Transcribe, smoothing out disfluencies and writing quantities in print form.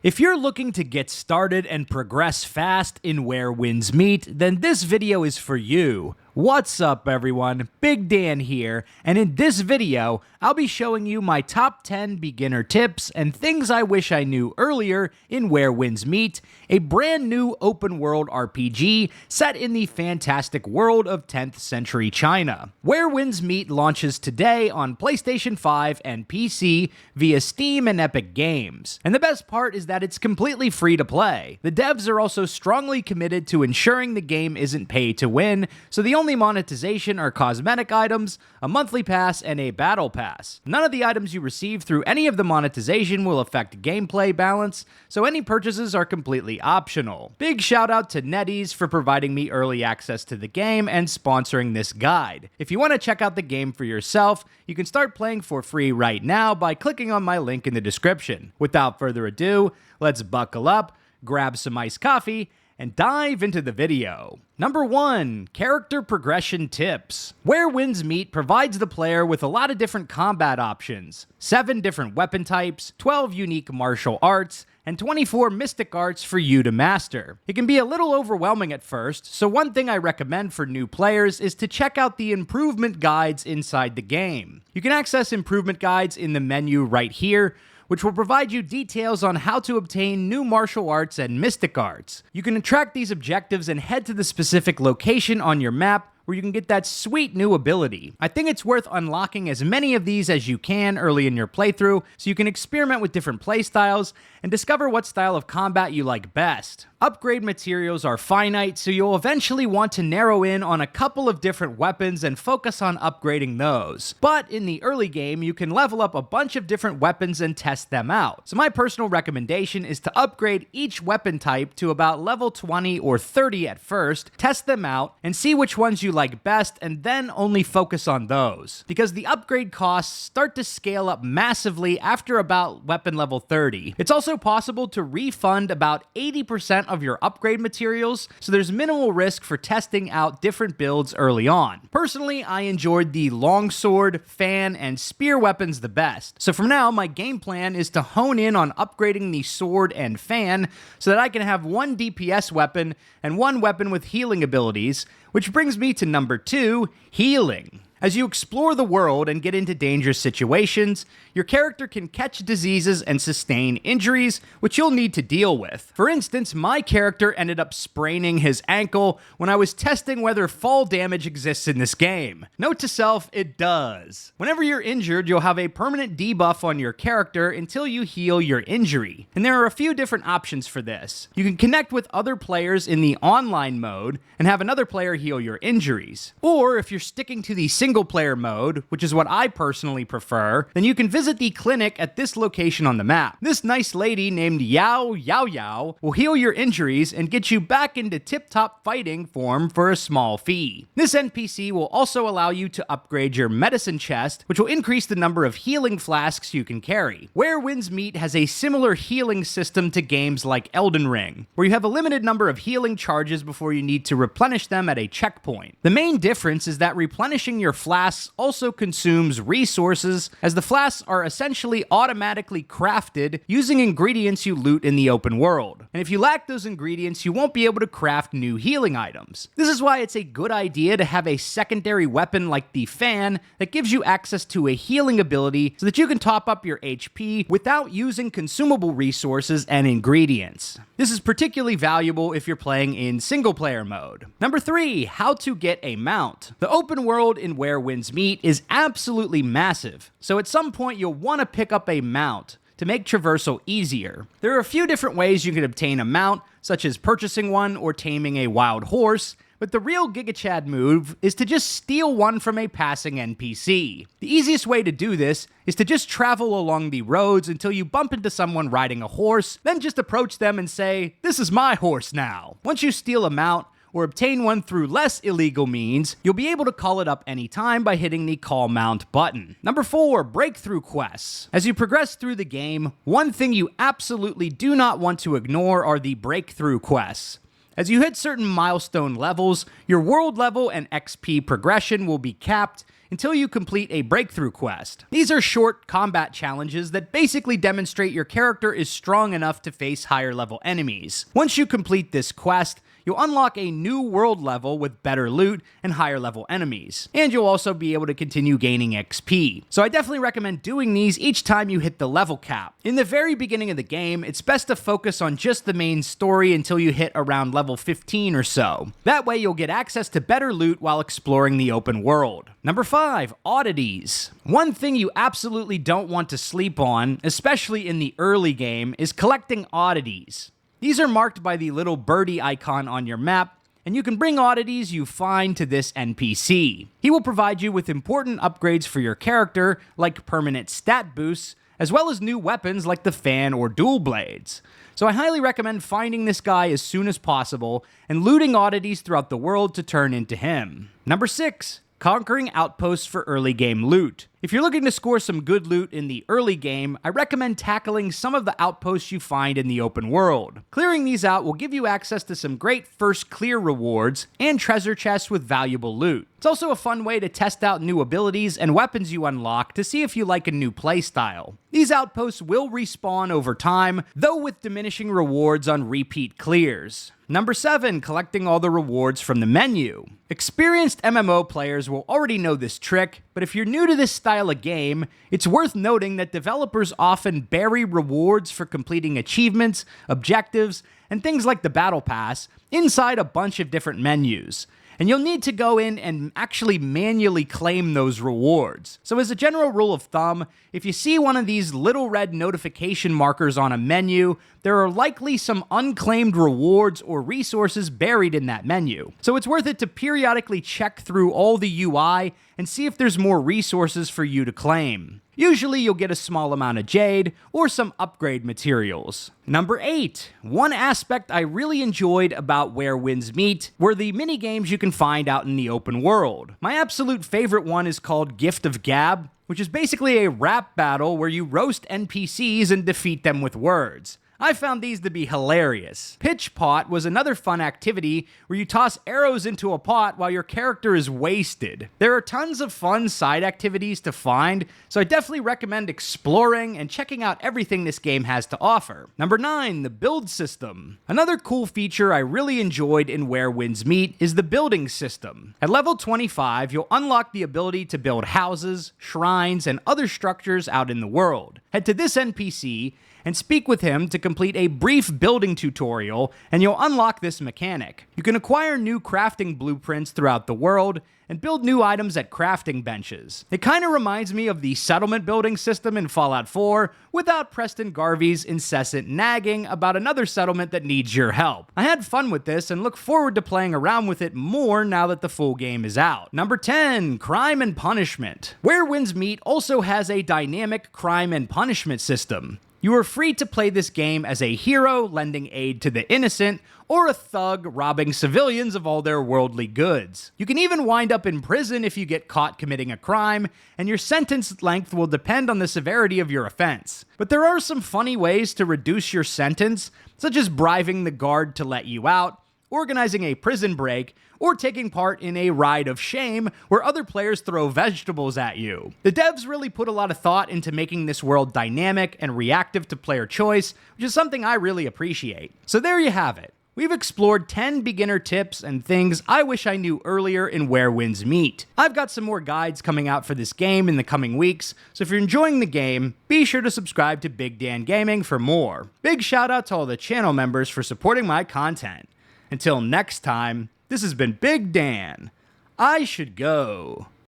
If you're looking to get started and progress fast in Where Winds Meet, then this video is for you. What's up everyone, Big Dan here, and in this video, I'll be showing you my top 10 beginner tips and things I wish I knew earlier in Where Winds Meet, a brand new open world RPG set in the fantastic world of 10th century China. Where Winds Meet launches today on PlayStation 5 and PC via Steam and Epic Games. And the best part is that it's completely free to play. The devs are also strongly committed to ensuring the game isn't pay to win, so the only monetization are cosmetic items, a monthly pass, and a battle pass. None of the items you receive through any of the monetization will affect gameplay balance, so any purchases are completely optional. Big shout out to NetEase for providing me early access to the game and sponsoring this guide. If you want to check out the game for yourself, you can start playing for free right now by clicking on my link in the description. Without further ado, let's buckle up, grab some iced coffee, and dive into the video. Number 1. Character progression tips. Where Winds Meet provides the player with a lot of different combat options, 7 different weapon types, 12 unique martial arts, and 24 mystic arts for you to master. It can be a little overwhelming at first, so one thing I recommend for new players is to check out the improvement guides inside the game. You can access improvement guides in the menu right here, which will provide you details on how to obtain new martial arts and mystic arts. You can track these objectives and head to the specific location on your map where you can get that sweet new ability. I think it's worth unlocking as many of these as you can early in your playthrough so you can experiment with different playstyles and discover what style of combat you like best. Upgrade materials are finite, so you'll eventually want to narrow in on a couple of different weapons and focus on upgrading those. But in the early game, you can level up a bunch of different weapons and test them out. So my personal recommendation is to upgrade each weapon type to about level 20 or 30 at first, test them out, and see which ones you like best, and then only focus on those. Because the upgrade costs start to scale up massively after about weapon level 30. It's also possible to refund about 80% of your upgrade materials, so there's minimal risk for testing out different builds early on. Personally, I enjoyed the longsword, fan, and spear weapons the best, so from now my game plan is to hone in on upgrading the sword and fan so that I can have one DPS weapon and one weapon with healing abilities, which brings me to number 2, healing. As you explore the world and get into dangerous situations, your character can catch diseases and sustain injuries, which you'll need to deal with. For instance, my character ended up spraining his ankle when I was testing whether fall damage exists in this game. Note to self, it does. Whenever you're injured, you'll have a permanent debuff on your character until you heal your injury. And there are a few different options for this. You can connect with other players in the online mode and have another player heal your injuries. Or if you're sticking to the single player mode, which is what I personally prefer, then you can visit the clinic at this location on the map. This nice lady named Yao will heal your injuries and get you back into tip-top fighting form for a small fee. This NPC will also allow you to upgrade your medicine chest, which will increase the number of healing flasks you can carry. Where Winds Meet has a similar healing system to games like Elden Ring, where you have a limited number of healing charges before you need to replenish them at a checkpoint. The main difference is that replenishing your flasks also consumes resources, as the flasks are essentially automatically crafted using ingredients you loot in the open world. And if you lack those ingredients, you won't be able to craft new healing items. This is why it's a good idea to have a secondary weapon like the fan that gives you access to a healing ability so that you can top up your HP without using consumable resources and ingredients. This is particularly valuable if you're playing in single player mode. Number 3, how to get a mount. The open world in Where Winds Meet is absolutely massive, so at some point you'll want to pick up a mount to make traversal easier. There are a few different ways you can obtain a mount, such as purchasing one or taming a wild horse, but the real Giga Chad move is to just steal one from a passing NPC. The easiest way to do this is to just travel along the roads until you bump into someone riding a horse, then just approach them and say, "This is my horse now." Once you steal a mount, or obtain one through less illegal means, you'll be able to call it up anytime by hitting the Call Mount button. Number 4, breakthrough quests. As you progress through the game, one thing you absolutely do not want to ignore are the breakthrough quests. As you hit certain milestone levels, your world level and XP progression will be capped, until you complete a breakthrough quest. These are short combat challenges that basically demonstrate your character is strong enough to face higher level enemies. Once you complete this quest, you'll unlock a new world level with better loot and higher level enemies, and you'll also be able to continue gaining XP. So I definitely recommend doing these each time you hit the level cap. In the very beginning of the game, it's best to focus on just the main story until you hit around level 15 or so. That way you'll get access to better loot while exploring the open world. Number 5, Oddities. One thing you absolutely don't want to sleep on, especially in the early game, is collecting oddities. These are marked by the little birdie icon on your map, and you can bring oddities you find to this NPC. He will provide you with important upgrades for your character, like permanent stat boosts, as well as new weapons like the fan or dual blades. So I highly recommend finding this guy as soon as possible and looting oddities throughout the world to turn into him. Number 6. Conquering outposts for early game loot. If you're looking to score some good loot in the early game, I recommend tackling some of the outposts you find in the open world. Clearing these out will give you access to some great first clear rewards and treasure chests with valuable loot. It's also a fun way to test out new abilities and weapons you unlock to see if you like a new playstyle. These outposts will respawn over time, though with diminishing rewards on repeat clears. Number 7, collecting all the rewards from the menu. Experienced MMO players will already know this trick, but if you're new to this style of game, it's worth noting that developers often bury rewards for completing achievements, objectives, and things like the Battle Pass inside a bunch of different menus. And you'll need to go in and actually manually claim those rewards. So as a general rule of thumb, if you see one of these little red notification markers on a menu, there are likely some unclaimed rewards or resources buried in that menu. So it's worth it to periodically check through all the UI and see if there's more resources for you to claim. Usually you'll get a small amount of jade or some upgrade materials. Number 8, one aspect I really enjoyed about Where Winds Meet were the mini games you can find out in the open world. My absolute favorite one is called Gift of Gab, which is basically a rap battle where you roast NPCs and defeat them with words. I found these to be hilarious. Pitch Pot was another fun activity where you toss arrows into a pot while your character is wasted. There are tons of fun side activities to find, so I definitely recommend exploring and checking out everything this game has to offer. Number 9, the build system. Another cool feature I really enjoyed in Where Winds Meet is the building system. At level 25, you'll unlock the ability to build houses, shrines, and other structures out in the world. Head to this NPC and speak with him to complete a brief building tutorial, and you'll unlock this mechanic. You can acquire new crafting blueprints throughout the world and build new items at crafting benches. It kind of reminds me of the settlement building system in Fallout 4 without Preston Garvey's incessant nagging about another settlement that needs your help. I had fun with this and look forward to playing around with it more now that the full game is out. Number 10, crime and punishment. Where Winds Meet also has a dynamic crime and punishment system. You are free to play this game as a hero lending aid to the innocent, or a thug robbing civilians of all their worldly goods. You can even wind up in prison if you get caught committing a crime, and your sentence length will depend on the severity of your offense. But there are some funny ways to reduce your sentence, such as bribing the guard to let you out, organizing a prison break, or taking part in a ride of shame where other players throw vegetables at you. The devs really put a lot of thought into making this world dynamic and reactive to player choice, which is something I really appreciate. So there you have it. We've explored 10 beginner tips and things I wish I knew earlier in Where Winds Meet. I've got some more guides coming out for this game in the coming weeks, so if you're enjoying the game, be sure to subscribe to Big Dan Gaming for more. Big shout out to all the channel members for supporting my content. Until next time, this has been Big Dan. I should go.